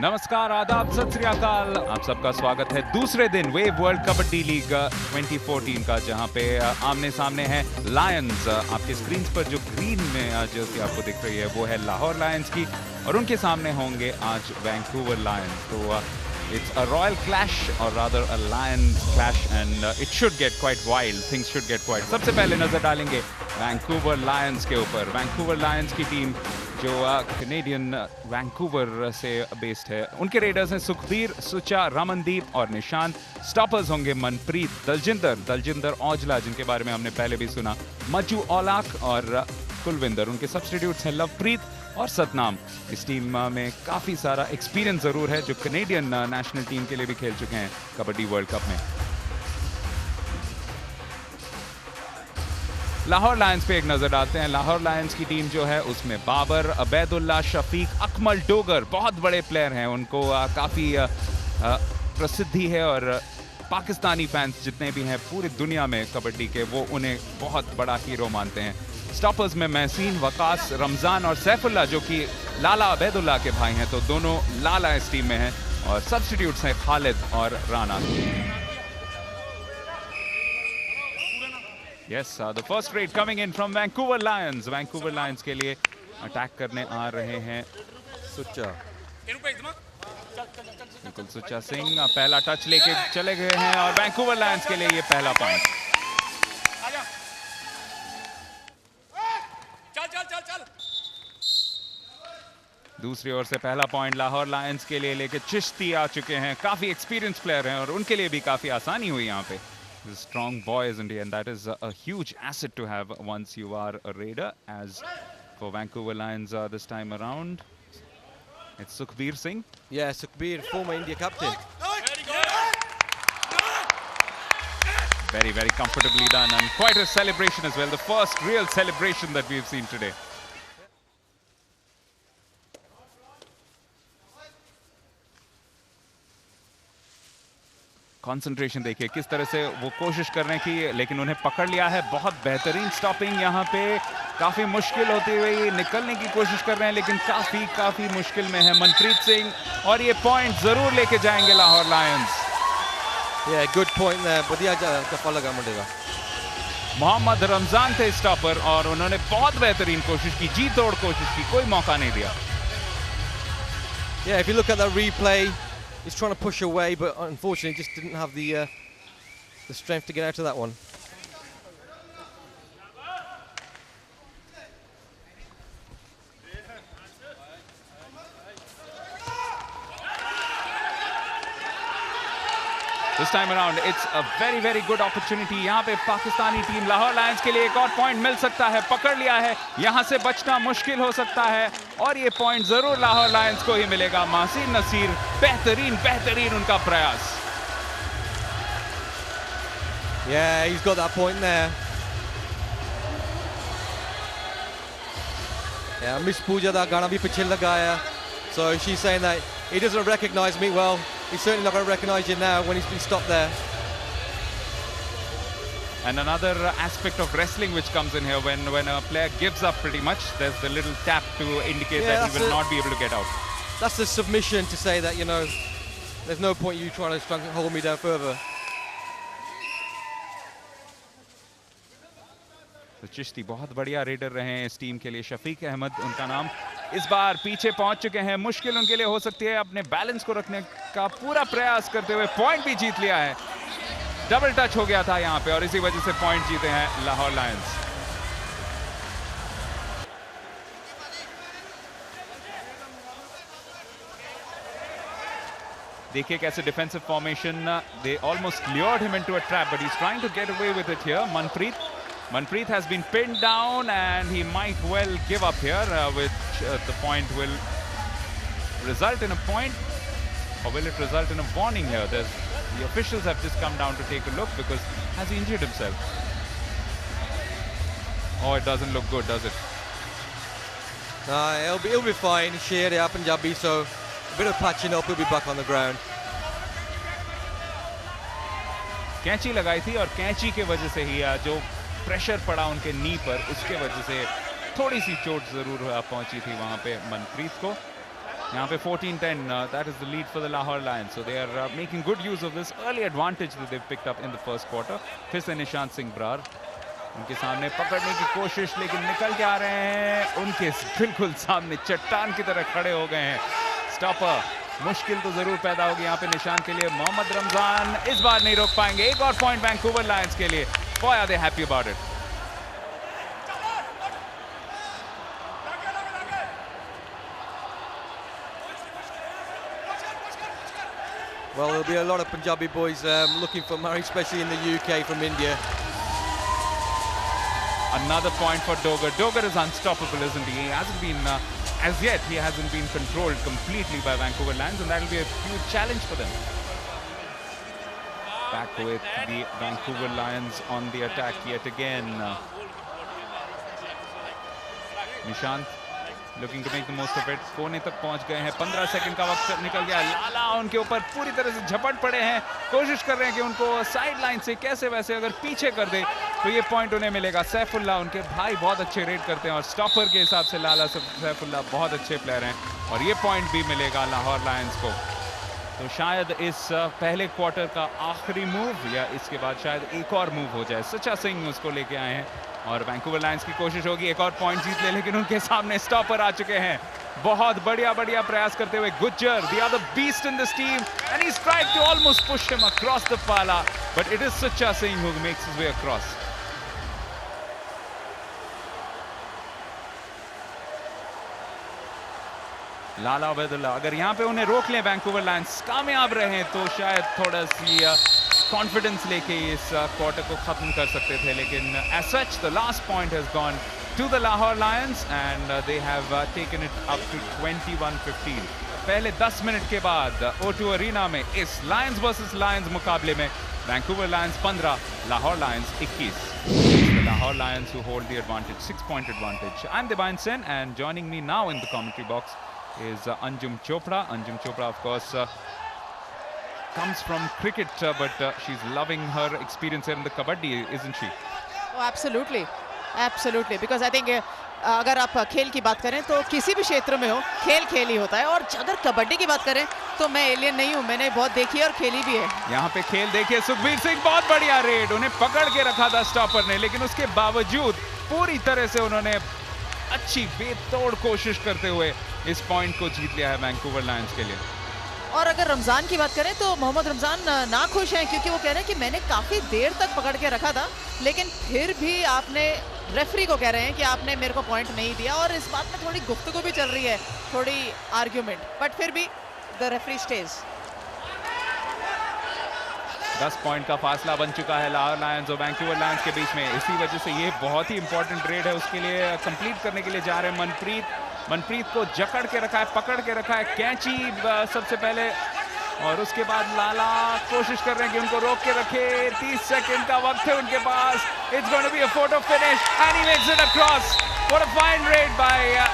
नमस्कार, आदाब, सत श्री अकाल। आप सबका स्वागत है दूसरे दिन वेव वर्ल्ड कबड्डी लीग 2014 का, जहां पे आमने सामने है लायंस। आपके स्क्रीन पर जो ग्रीन में जर्सी आपको दिख रही है वो है लाहौर लायंस की, और उनके सामने होंगे आज वैंकूवर लायंस। तो it's a royal clash or rather a lions clash and it should get quite wild. Things should get quite. सबसे पहले नजर डालेंगे वैंकूवर लायंस के ऊपर। वैंकूवर लायंस की टीम जो कैनेडियन वैंकूवर से बेस्ड है, उनके रेडर्स हैं सुखबीर, सुचा, रमनदीप और निशांत। स्टॉपर्स होंगे मनप्रीत, दलजिंदर औजला, जिनके बारे में हमने पहले भी सुना, मजू औलाक और कुलविंदर। उनके सब्स्टिट्यूट्स हैं लवप्रीत और सतनाम। इस टीम में काफी सारा एक्सपीरियंस जरूर है, जो कैनेडियन नेशनल टीम के लिए भी खेल चुके हैं कबड्डी वर्ल्ड कप में। लाहौर लायंस पे एक नजर डालते हैं। लाहौर लायंस की टीम जो है उसमें बाबर, अबैदुल्ला, शफीक, अकमल डोगर बहुत बड़े प्लेयर हैं। उनको काफी प्रसिद्धि है और पाकिस्तानी फैंस जितने भी हैं पूरी दुनिया में कबड्डी के, वो उन्हें बहुत बड़ा हीरो मानते हैं। स्टॉपर्स में महसीन, वकास, रमजान और सैफुल्ला, जो कि लाला अबैदुल्ला के भाई हैं, तो दोनों लाला इस टीम में हैं। और सब्स्टिट्यूट्स हैं खालिद और Rana. Yes, the first red coming in from Vancouver Lions. Vancouver Lions के लिए अटैक करने आ रहे हैं सुचा। बिल्कुल, सुचा सिंह पहला टच लेके चले गए हैं और वैंकूवर लायंस के लिए ये पहला पॉइंट। दूसरी ओर से पहला पॉइंट लाहौर लायंस के लिए लेके चिश्ती आ चुके हैं। काफी एक्सपीरियंस प्लेयर हैं और उनके लिए भी काफी आसानी हुई यहाँ पे। Strong boys indeed, and that is a huge asset to have once you are a raider. As for Vancouver Lions this time around, it's Sukhbir Singh. Yeah, Sukhbir, former India captain. Very, very comfortably done, and quite a celebration as well. The first real celebration that we've seen today. Concentration देखिए किस तरह से वो कोशिश कर रहे हैं कि, लेकिन उन्हें पकड़ लिया है। बहुत बेहतरीन स्टॉपिंग यहाँ पे, काफी मुश्किल होती हुई निकलने की कोशिश कर रहे हैं, लेकिन काफी मुश्किल में है मनप्रीत सिंह, और ये पॉइंट जरूर लेके जाएंगे लाहौर लायंस। गुड पॉइंट है, बढ़िया दफा लगा मुझे। मोहम्मद रमजान थे स्टॉपर और उन्होंने बहुत बेहतरीन कोशिश की, जी तोड़ कोशिश की, कोई मौका नहीं दिया। If you look at the replay, he's trying to push away, but unfortunately just didn't have the strength to get out of that one. This time around it's a very good opportunity. यहाँ पे Pakistani team Lahore Lions के लिए एक और point मिल सकता है, पकड़ लिया है, यहाँ से बचना मुश्किल हो सकता है, और ये पॉइंट जरूर लाहौर लायंस को ही मिलेगा। महसीन नसीर, बेहतरीन उनका प्रयास। Yeah, he's got that point there. Yeah, Miss Pooja da gana bhi piche lagaya. So she's saying that he doesn't recognize me. Well, he's certainly not going to recognize you now when he's been stopped there. And another aspect of wrestling which comes in here, when a player gives up pretty much, there's the little tap to indicate that he will not be able to get out. That's the submission to say that, you know, there's no point you trying to hold me down further. तो चिश्ती बहुत बढ़िया raider रहे हैं इस team के लिए। शफीक अहमद उनका नाम, इस बार पीछे पहुंच चुके हैं। मुश्किल उनके लिए हो सकती है, अपने बैलेंस को रखने का पूरा प्रयास करते हुए पॉइंट भी जीत लिया है। डबल टच हो गया था यहाँ पे और इसी वजह से पॉइंट जीते हैं लाहौर लायंस। देखिए कैसे defensive formation, they almost lured him into a trap, but he's trying to get away with it here. Manpreet has been pinned down and he might well give up here, which the point will result in a point, or will it result in a warning here? The officials have just come down to take a look because has he injured himself? Oh, it doesn't look good, does it? He'll be fine. Sher ya Punjabi, so a bit of patching up, he'll be back on the ground. कैंची लगाई थी और कैंची के वजह से ही जो pressure पड़ा उनके नी पर, उसके वजह से थोड़ी सी चोट जरूर पहुंची थी वहां पे मनप्रीत को। यहाँ पे 14-10, that is the lead for the Lahore Lions. So they are making good use of this early advantage that they've picked up in the first quarter. फिर से निशांत सिंह ब्रार उनके सामने पकड़ने की कोशिश, लेकिन निकल के आ रहे हैं उनके बिल्कुल सामने चट्टान की तरह खड़े हो गए हैं. स्टॉपर, मुश्किल तो जरूर पैदा होगी यहाँ पे निशांत के लिए. मोहम्मद रमजान इस बार नहीं रोक पाएंगे. एक और पॉइंट वैंकूवर लायंस के लिए. Boy, are they happy about it. Well, there'll be a lot of Punjabi boys looking for marriage, especially in the UK from India. Another point for Dogar. Dogar is unstoppable, isn't he? He hasn't been, as yet, he hasn't been controlled completely by Vancouver Lions, and that'll be a huge challenge for them. Back with the Vancouver Lions on the attack yet again. Nishant looking to make the most of it. कोने तक पहुंच गए हैं. 15 second का वक्त निकल गया. लाला उनके ऊपर पूरी तरह से झपट पड़े हैं. कोशिश कर रहे हैं कि उनको साइड लाइन से कैसे वैसे अगर पीछे कर दे तो ये पॉइंट उन्हें मिलेगा. सैफुल्ला, उनके भाई, बहुत अच्छे रेड करते हैं और स्टॉपर के हिसाब से लाला सैफुल्ला बहुत अच्छे प्लेयर हैं और ये पॉइंट भी मिलेगा लाहौर लायंस को. तो शायद इस पहले क्वार्टर का आखिरी मूव या इसके बाद शायद एक और मूव हो जाए. सच्चा सिंह उसको लेके आए हैं और वैंकूवर लायंस की कोशिश होगी एक और पॉइंट जीत ले, लेकिन उनके सामने स्टॉपर आ चुके हैं. बहुत बढ़िया प्रयास करते हुए Gujjar, the other beast in this team, and he's tried to almost push him across the pala, but it is Sachcha Singh who makes his way across. लाला अबैदुल्ला, अगर यहाँ पे उन्हें रोक लें वैंकूवर लायंस, कामयाब रहे तो शायद थोड़ा सी कॉन्फिडेंस लेके इस क्वार्टर को खत्म कर सकते थे, लेकिन as such the last point has gone to the Lahore Lions and they have taken it up to 21-15. पहले 10 मिनट के बाद O2 अरीना में इस Lions versus Lions मुकाबले में Vancouver Lions 15, Lahore Lions 21. The Lahore Lions who hold the advantage, 6-point advantage. I'm Debayan Sen, and joining me now in the commentary box is Anjum Chopra. Anjum Chopra, of course, comes from cricket, but she's loving her experience here in the kabaddi, isn't she? Oh, absolutely, absolutely. Because I think अगर आप खेल की बात करें तो किसी भी क्षेत्र में हो, खेल खेल ही होता है. और अगर कबड्डी की बात करें तो मैं एलियन नहीं हूं, मैंने बहुत देखी है और खेली भी है. यहाँ पे खेल देखिए, सुखबीर सिंह, बहुत बढ़िया रेड. उन्हें पकड़ के रखा था स्टॉपर ने, लेकिन उसके बावजूद पूरी तरह से उन्होंने अच्छी बेतोड़ कोशिश करते हुए इस पॉइंट को जीत लिया है वैंकूवर लायंस के लिए. और अगर रमजान की बात करें तो मोहम्मद रमजान ना खुश हैं, क्योंकि वो कह रहे हैं कि मैंने काफी देर तक पकड़ के रखा था, लेकिन फिर भी आपने, रेफरी को कह रहे हैं कि आपने मेरे को पॉइंट नहीं दिया. और इस बात में थोड़ी गुफ्तगू भी चल रही है, थोड़ी आर्ग्यूमेंट, बट फिर भी द रेफरी स्टेज. 10 पॉइंट का फासला बन चुका है लाहौर लायंस और वैंकूवर लायंस के बीच में. इसी वजह से ये बहुत ही इंपॉर्टेंट रेड है, उसके लिए कंप्लीट करने के लिए जा रहे हैं मनप्रीत को जकड़ के रखा है, पकड़ के रखा है, कैंची सबसे पहले, और उसके बाद लाला कोशिश कर रहे हैं कि उनको रोक के रखे. 30 सेकंड का वक्त है उनके पास. It's going to be a photo finish and he makes it across. What a fine raid by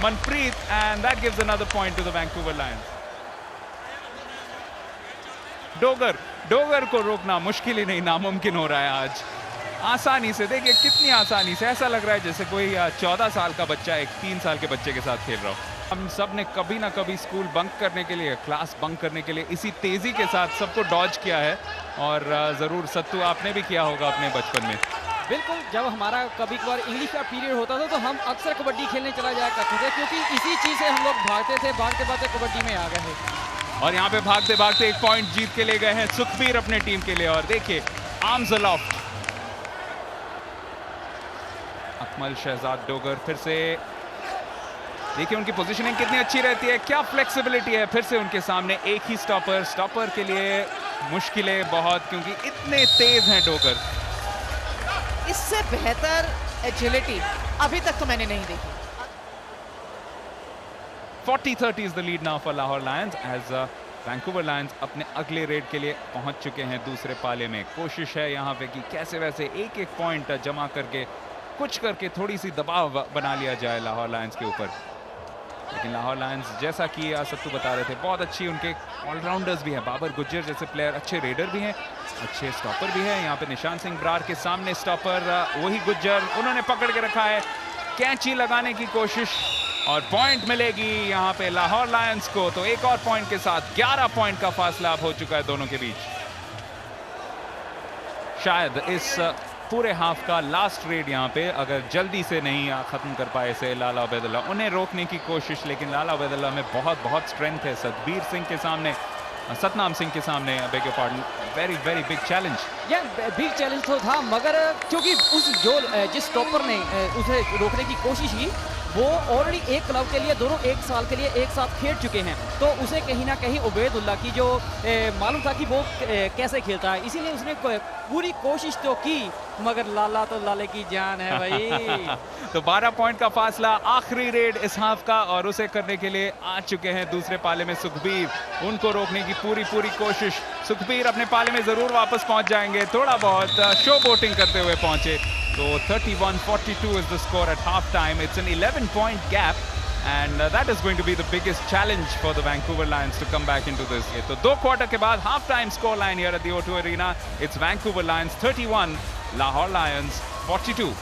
Manpreet and that gives another point to the Vancouver Lions. Dogar को रोकना मुश्किल ही नहीं, नामुमकिन हो रहा है आज. आसानी से, देखिए कितनी आसानी से, ऐसा लग रहा है जैसे कोई 14 साल का बच्चा एक 3 साल के बच्चे के साथ खेल रहा हो. हम सब ने कभी ना कभी स्कूल बंक करने के लिए, क्लास बंक करने के लिए इसी तेजी के साथ सबको डॉज किया है, और ज़रूर सत्तू आपने भी किया होगा अपने बचपन में. बिल्कुल, जब हमारा कभी कभार इंग्लिश का पीरियड होता था तो हम अक्सर कबड्डी खेलने चला जाया करते थे, क्योंकि इसी चीज़ से हम लोग भागते थे, भागते कबड्डी में आ गए थे. और यहाँ पे भागते एक पॉइंट जीत के ले गए हैं सुखबीर अपने टीम के लिए. और देखिए आर्म्स अलॉफ्ट, अकमल शहजाद डोगर फिर से, देखिए उनकी पोजीशनिंग कितनी अच्छी रहती है, क्या फ्लेक्सिबिलिटी है. फिर से उनके सामने एक ही स्टॉपर के लिए मुश्किलें बहुत, क्योंकि इतने तेज हैं डोगर. इससे बेहतर एजिलिटी अभी तक तो मैंने नहीं देखी. 40-30 is the lead now for Lahore Lions as Vancouver Lions अपने अगले रेड के लिए पहुंच चुके हैं दूसरे पाले में. कोशिश है यहाँ पे कि कैसे वैसे एक पॉइंट जमा करके कुछ करके थोड़ी सी दबाव बना लिया जाए लाहौर लायंस के ऊपर. लेकिन लाहौर लायंस, जैसा कि सत्तू बता रहे थे, बहुत अच्छी उनके ऑलराउंडर्स भी हैं. बाबर गुज्जर जैसे प्लेयर, अच्छे रेडर भी हैं, अच्छे स्टॉपर भी हैं. यहाँ पे निशांत सिंह ब्रार के सामने स्टॉपर वही गुज्जर, उन्होंने पकड़ के रखा है. कैंची लगाने की कोशिश और पॉइंट मिलेगी यहाँ पे लाहौर लायंस को। तो एक और पॉइंट के साथ 11 पॉइंट का फासला अब हो चुका है दोनों के बीच। शायद इस पूरे हाफ का लास्ट रेड यहाँ पे अगर जल्दी से नहीं खत्म कर पाए से लाला उबैदुल्ला, उन्हें रोकने की कोशिश, लेकिन लाला उबैदुल्ला में बहुत स्ट्रेंथ है। सतबीर सिंह के सामने, सतनाम सिंह के सामने, bag your pardon, very big challenge. या बिग चैलेंज तो था, मगर क्योंकि जिस टॉपर ने उसे रोकने की कोशिश की वो ऑलरेडी एक क्लब के लिए दोनों एक साल के लिए एक साथ खेल चुके हैं, तो उसे कहीं ना कहीं उबैदुल्ला की जो मालूम था कि वो कैसे खेलता है, इसीलिए उसने पूरी कोशिश तो की, मगर लाला तो लाले की जान है भाई। तो 12 पॉइंट का फासला, आखिरी रेड इस हाफ का, और उसे करने के लिए आ चुके हैं दूसरे पाले में सुखबीर। उनको रोकने की पूरी कोशिश। सुखबीर अपने पाले में जरूर वापस पहुंच जाएंगे, थोड़ा बहुत शो बोटिंग करते हुए पहुंचे। तो 31-42 is the score at half time. It's an 11-point gap, and that is going to be the biggest challenge for the Vancouver Lions to come back into this. तो 2 क्वार्टर के बाद half time score line here at the O2 Arena. It's Vancouver Lions 31, Lahore Lions 42.